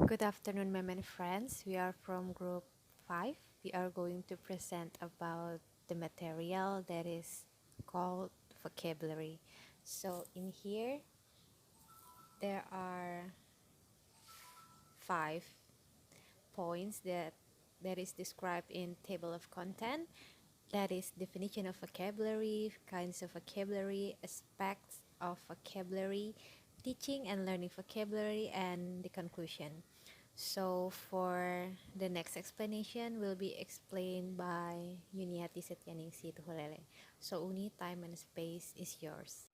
Good afternoon, my many friends. We are from group 5. We are going to present about the material that is called vocabulary. So in here there are 5 points that is described in table of content. That is definition of vocabulary, kinds of vocabulary, aspects of vocabulary, teaching and learning vocabulary, and the conclusion. So for the next explanation will be explained by Yuniati S Tuhulele. So Uni, time and space is yours.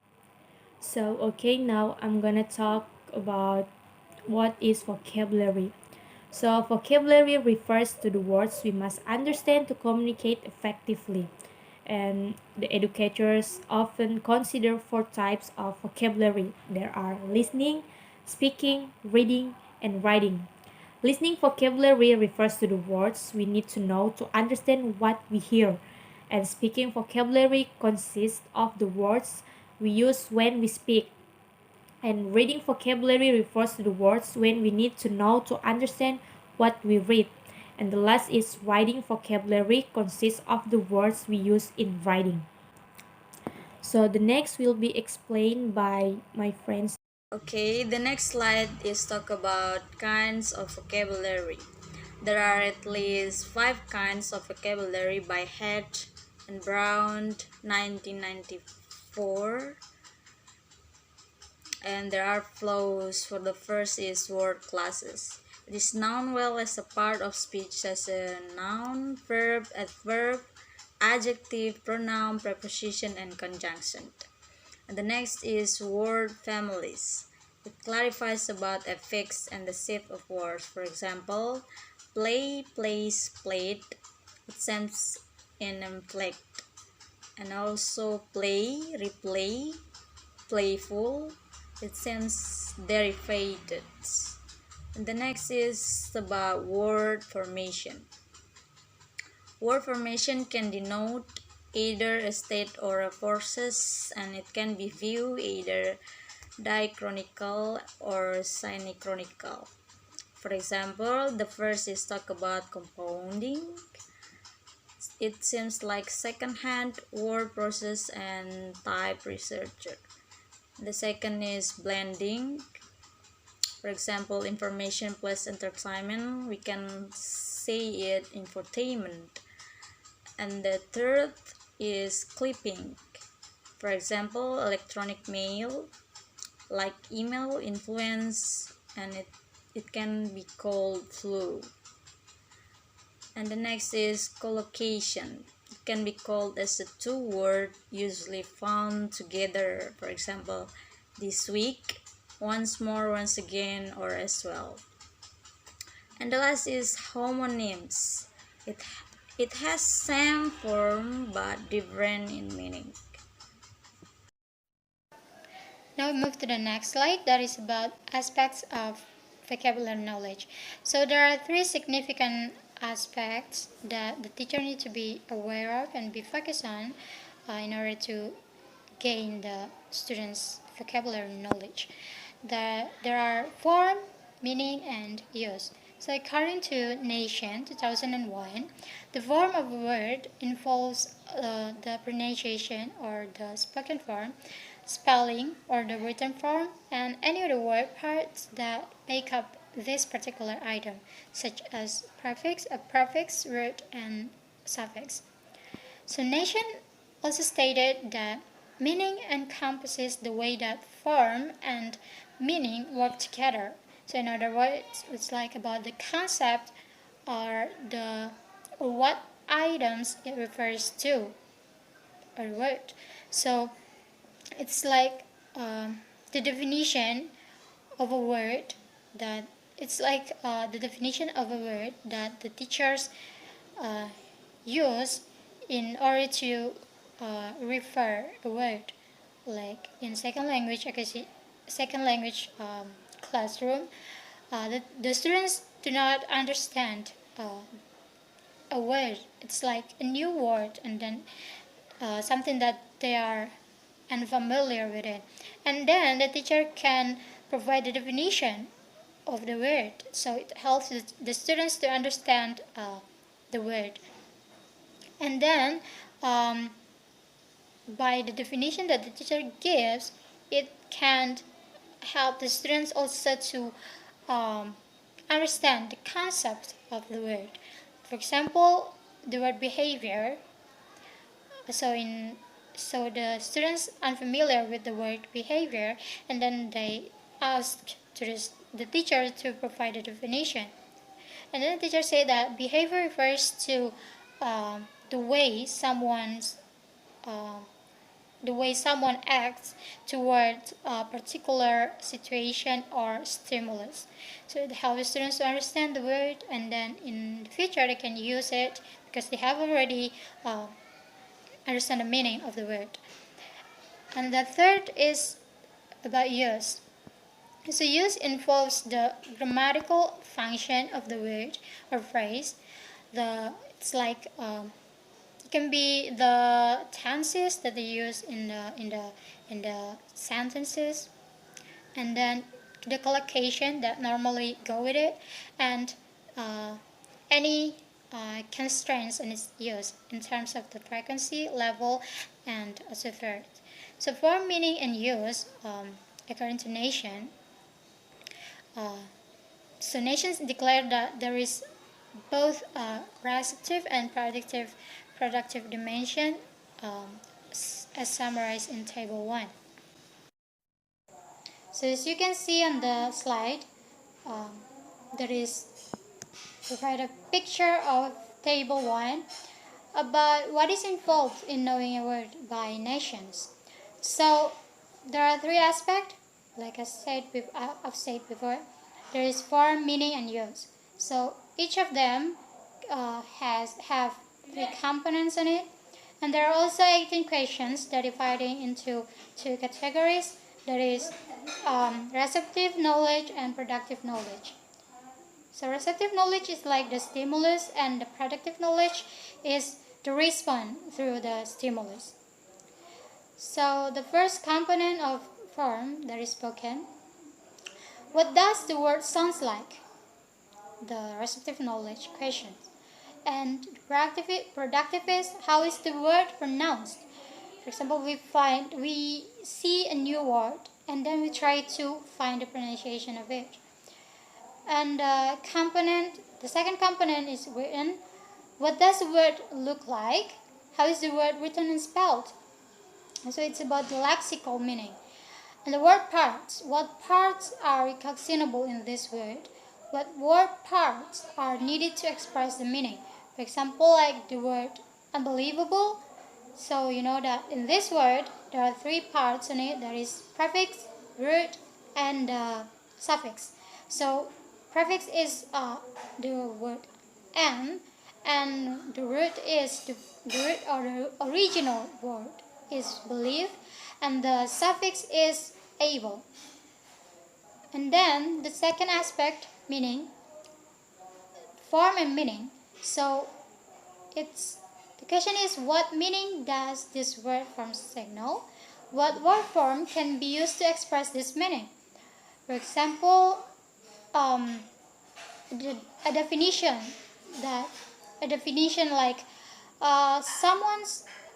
Okay, now I'm gonna talk about what is vocabulary. Vocabulary refers to the words we must understand to communicate effectively. And the educators often consider 4 types of vocabulary. There are listening, speaking, reading, and writing. Listening vocabulary refers to the words we need to know to understand what we hear. And speaking vocabulary consists of the words we use when we speak. And reading vocabulary refers to the words when we need to know to understand what we read. And the last is writing vocabulary consists of the words we use in writing. So the next will be explained by my friends. Okay, the next slide is talk about kinds of vocabulary. There are at least 5 kinds of vocabulary by Hedge and Brown 1994, and there are flows. For the first is word classes. It is known well as a part of speech as a noun, verb, adverb, adjective, pronoun, preposition, and conjunction. And the next is word families. It clarifies about affix and the set of words. For example, play, plays, played. It seems in inflect. And also play, replay, playful. It seems derivated. And the next is about word formation. Word formation can denote either a state or a process, and it can be viewed either diachronical or synchronical. For example, the first is talk about compounding. It seems like second-hand word process and type researcher. The second is blending. For example, information plus entertainment, we can say it infotainment. And the third is clipping. For example, electronic mail, like email influence, and it can be called flu. And the next is collocation. It can be called as a two word usually found together. For example, this week, once more, once again, or as well. And the last is homonyms. It has same form but different in meaning. Now we move to the next slide that is about aspects of vocabulary knowledge. So there are 3 significant aspects that the teacher needs to be aware of and be focused on in order to gain the students' vocabulary knowledge. There are form, meaning, and use. So according to Nation 2001, the form of a word involves the pronunciation or the spoken form, spelling or the written form, and any other word parts that make up this particular item, such as prefix, a prefix, root, and suffix. So Nation also stated that meaning encompasses the way that form and meaning work together. So in other words, it's like about the concept or the or what items it refers to or word. So it's like the definition of a word that it's like the definition of a word that the teachers uh, use in order to refer a word, like in second language classroom. The students do not understand a word. It's like a new word, and then something that they are unfamiliar with it. And then the teacher can provide the definition of the word. So it helps the students to understand the word. And then by the definition that the teacher gives, it can help the students also to understand the concept of the word. For example, the word behavior. So in so the students unfamiliar with the word behavior, and then they ask to the teacher to provide a definition. And then the teacher said that behavior refers to the way someone acts towards a particular situation or stimulus. So it helps students to understand the word, and then in the future they can use it because they have already understand the meaning of the word. And the third is about use. So use involves the grammatical function of the word or phrase. It's like it can be the tenses that they use in the sentences, and then the collocation that normally go with it, and any constraints on its use in terms of the frequency, level, and so forth. So for meaning and use, according to Nation, so nations declare that there is both a receptive and productive dimension, as summarized in Table 1. So as you can see on the slide, there is provide a picture of Table 1 about what is involved in knowing a word by nations. So there are three aspects, like I've said before. There is form, meaning, and use. So each of them have three components in it, and there are also 18 questions that are divided into two categories. That is receptive knowledge and productive knowledge. So receptive knowledge is like the stimulus, and the productive knowledge is the response through the stimulus. So the first component of form that is spoken. What does the word sounds like? The receptive knowledge questions. And productive is how is the word pronounced? For example, we see a new word and then we try to find the pronunciation of it. And the second component is written. What does the word look like? How is the word written and spelled? So it's about the lexical meaning. And the word parts. What parts are recognizable in this word? What word parts are needed to express the meaning? For example, like the word unbelievable. So you know that in this word there are three parts in it. There is prefix, root, and suffix. So prefix is the word and the root is the root or the original word is believe, and the suffix is able. And then the second aspect, meaning, form and meaning. So the question is, what meaning does this word form signal? What word form can be used to express this meaning? For example, a definition like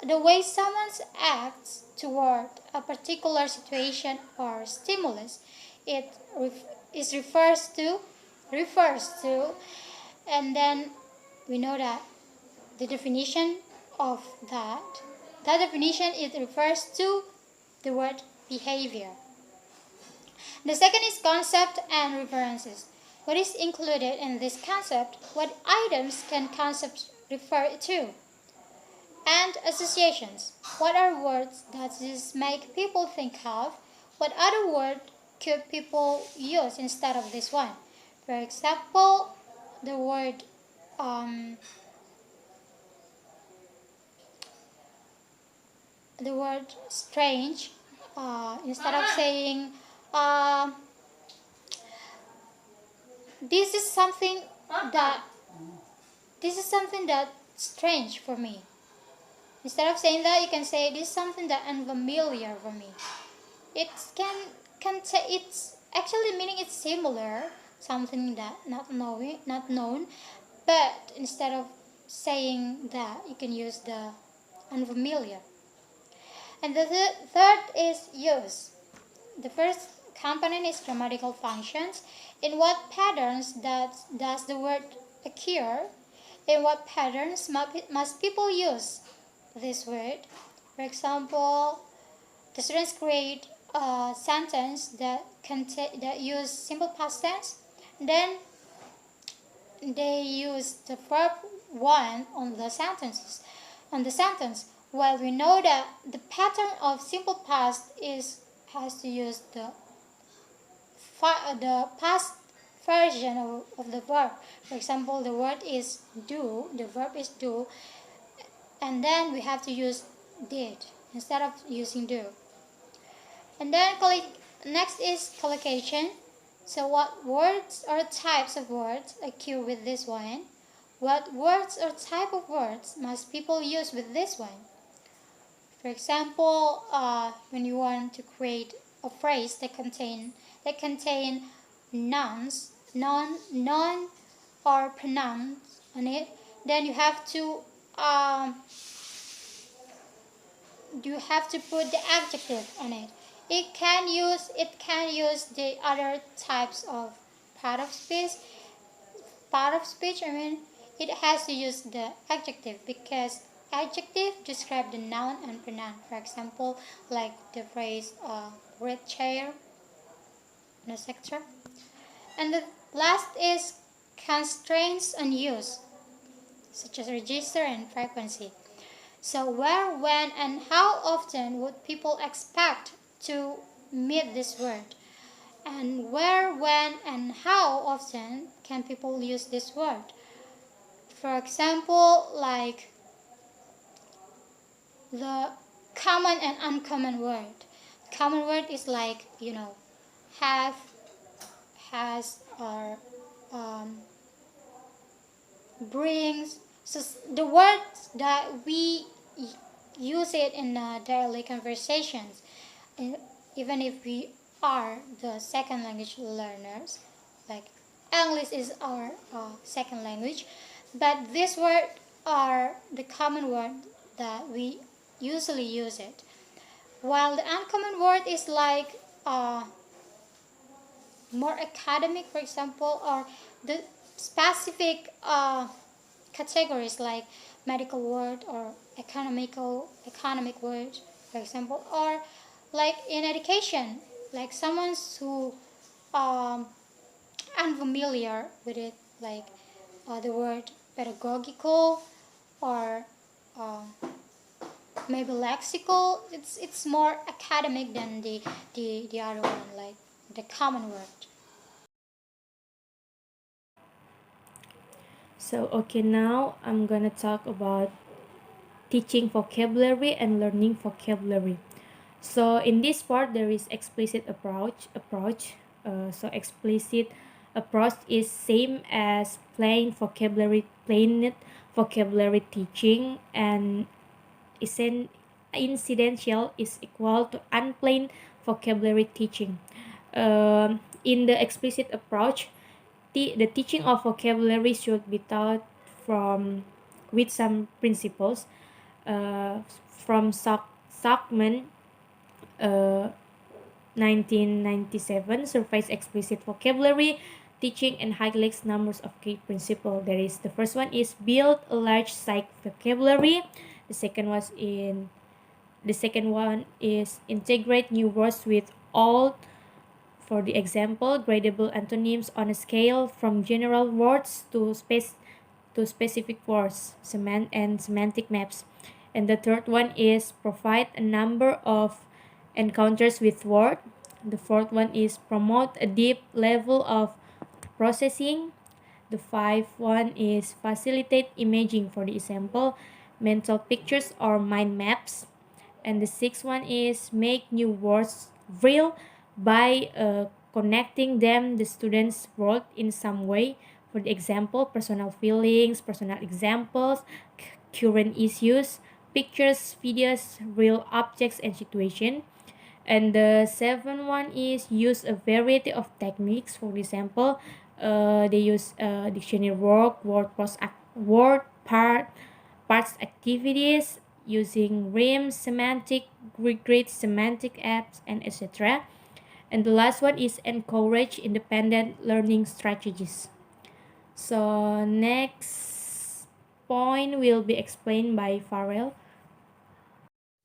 the way someone acts toward a particular situation or stimulus, it refers to, and then we know that the definition of that definition, it refers to the word behavior. The second is concept and references. What is included in this concept? What items can concepts refer to? And associations. What are words that this make people think of? What other word could people use instead of this one? For example, the word strange. Instead of saying this is something that strange for me. Instead of saying that, you can say this is something that unfamiliar for me. It's actually meaning it's similar, something that not known, but instead of saying that, you can use the unfamiliar. And the third is use. The first component is grammatical functions. In what patterns does the word occur? In what patterns must people use this word? For example, the students create a sentence that use simple past tense. Then they use the verb one on the sentence. Well, we know that the pattern of simple past has to use the past version of the verb. For example, the word is do, the verb is do, and then we have to use did instead of using do. And then next is collocation. So what words or types of words occur with this one? What words or type of words must people use with this one? For example, when you want to create a phrase that contain nouns, noun or pronouns on it, then you have to put the adjective on it. It can use the other types of part of speech. It has to use the adjective because adjective describe the noun and pronoun. For example, like the phrase red chair, etc. And the last is constraints on use, such as register and frequency. So where, when, and how often would people expect to meet this word? And where, when, and how often can people use this word? For example, like the common and uncommon word. Common word is like, have, has, or brings. So the words that we use it in daily conversations, even if we are the second language learners, like English is our second language, but these words are the common word that we usually use it. While the uncommon word is like more academic, for example, or the specific categories like medical word or economic word, for example, or like in education, like someone who unfamiliar with it, like the word pedagogical or maybe lexical. It's more academic than the other one, like the common word. So okay, now I'm gonna talk about teaching vocabulary and learning vocabulary. So in this part there is explicit approach. So explicit approach is same as plain vocabulary teaching, and incidental is equal to unplain vocabulary teaching. In the explicit approach, the teaching of vocabulary should be taught from with some principles from Sackman, 1997, surveys explicit vocabulary teaching and highlights numbers of key principles. There is the first one is build a large psych vocabulary. The second one is integrate new words with old. For the example, gradable antonyms on a scale from general words to specific words, and semantic maps. And the third one is provide a number of encounters with word. The fourth one is promote a deep level of processing. The fifth one is facilitate imaging, for the example, mental pictures or mind maps. And the sixth one is make new words real by connecting them the students' world in some way. For the example, personal feelings, personal examples, current issues, pictures, videos, real objects and situation. And the seventh one is use a variety of techniques. For example, They use dictionary work, parts activities using RIM, semantic, grid semantic apps, and etc. And the last one is encourage independent learning strategies. So next point will be explained by Varel.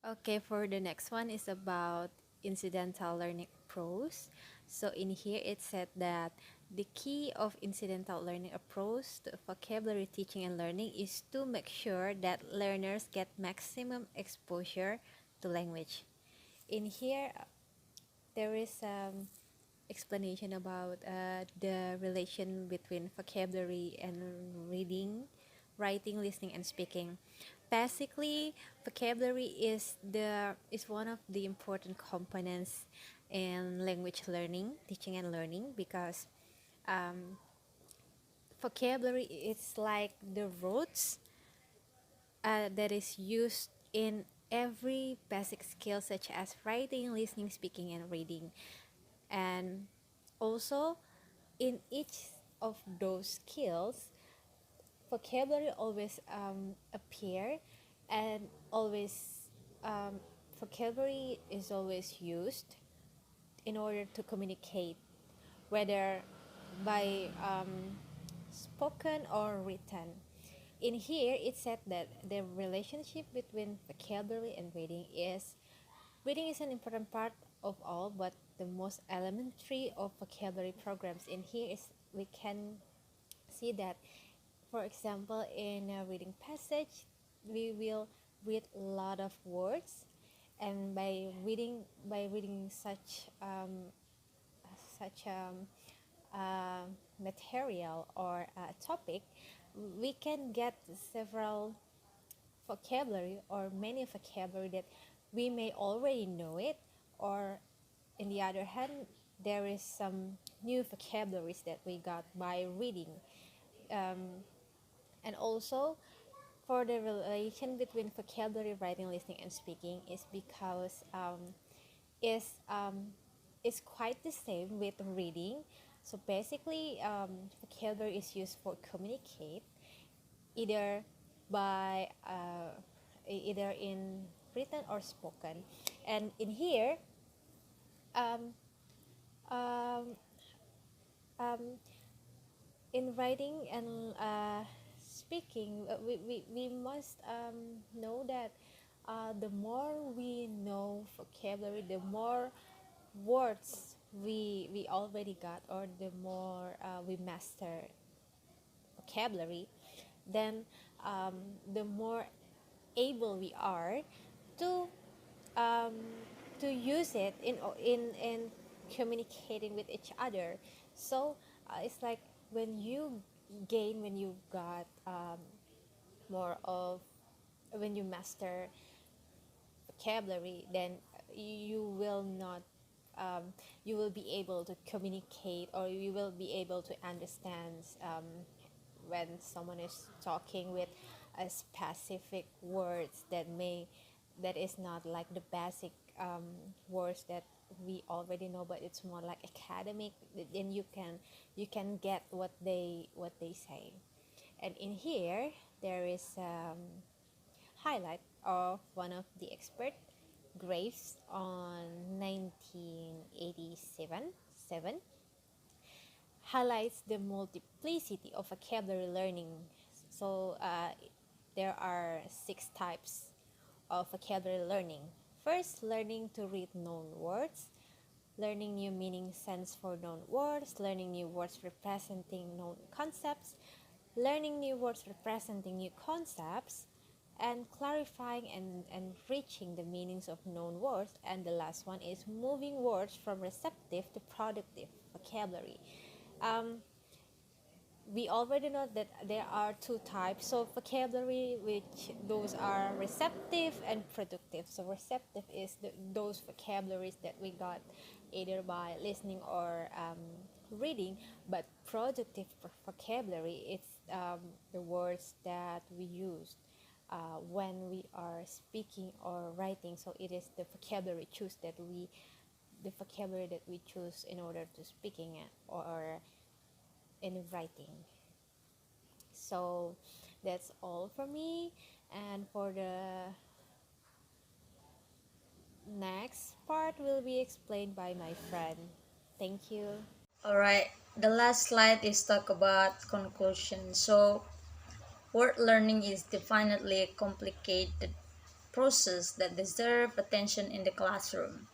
Okay, for the next one is about incidental learning approach. So in here it said that the key of incidental learning approach to vocabulary teaching and learning is to make sure that learners get maximum exposure to language. In here there is explanation about the relation between vocabulary and reading, writing, listening, and speaking. Basically, vocabulary is one of the important components in language learning, teaching and learning, because um, vocabulary is like the roots that is used in every basic skill such as writing, listening, speaking, and reading. And also, in each of those skills, vocabulary always appear, and always um, vocabulary is always used in order to communicate, whether by spoken or written. In here, it said that the relationship between vocabulary and reading is an important part of all, but the most elementary of vocabulary programs. In here is we can see that, for example, in a reading passage, we will read a lot of words, and by reading such material or topic, we can get several vocabulary or many vocabulary that we may already know it, or in the other hand, there is some new vocabularies that we got by reading. um, and also, for the relation between vocabulary, writing, listening, and speaking is because is is quite the same with reading. So basically, vocabulary is used for communicate, either by either in written or spoken. And in here, um, um, um, in writing and speaking, we must know that the more we know vocabulary, the more words we already got, or the more we master vocabulary, then um, the more able we are to um, to use it in communicating with each other. So it's like when you got more of when you master vocabulary, then you will not you will be able to communicate, or you will be able to understand when someone is talking with a specific words that is not like the basic words that we already know, but it's more like academic. Then you can get what they say. And in here there is highlight of one of the expert Graves on 1987 7 highlights the multiplicity of vocabulary learning. So there are 6 types of vocabulary learning. First, learning to read known words, learning new meaning sense for known words, learning new words representing known concepts, learning new words representing new concepts, and clarifying and enriching the meanings of known words. And the last one is moving words from receptive to productive vocabulary. Um, we already know that there are 2 types of vocabulary, which those are receptive and productive. So receptive is those vocabularies that we got either by listening or reading, but productive vocabulary, it's the words that we use when we are speaking or writing. So it is the vocabulary that we choose in order to speaking it, or in writing. So that's all for me, and for the next part will be explained by my friend. Thank you. Alright, the last slide is talk about conclusion. So, word learning is definitely a complicated process that deserve attention in the classroom.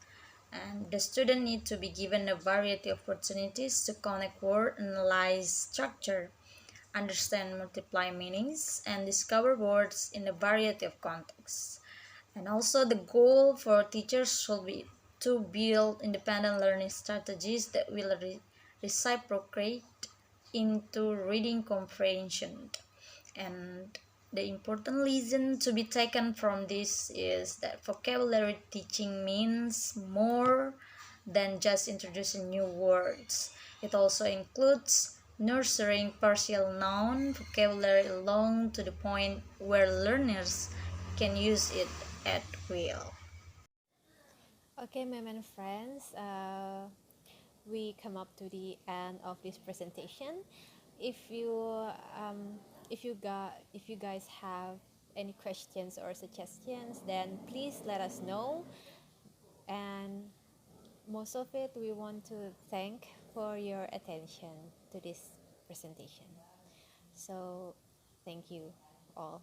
And the student need to be given a variety of opportunities to connect word, analyze structure, understand multiply meanings, and discover words in a variety of contexts. And also the goal for teachers should be to build independent learning strategies that will reciprocate into reading comprehension. And the important lesson to be taken from this is that vocabulary teaching means more than just introducing new words. It also includes nurturing partial noun vocabulary along to the point where learners can use it at will. Okay, my and friends, we come up to the end of this presentation. If you if you guys have any questions or suggestions, then please let us know. And most of it, we want to thank for your attention to this presentation. So, thank you all.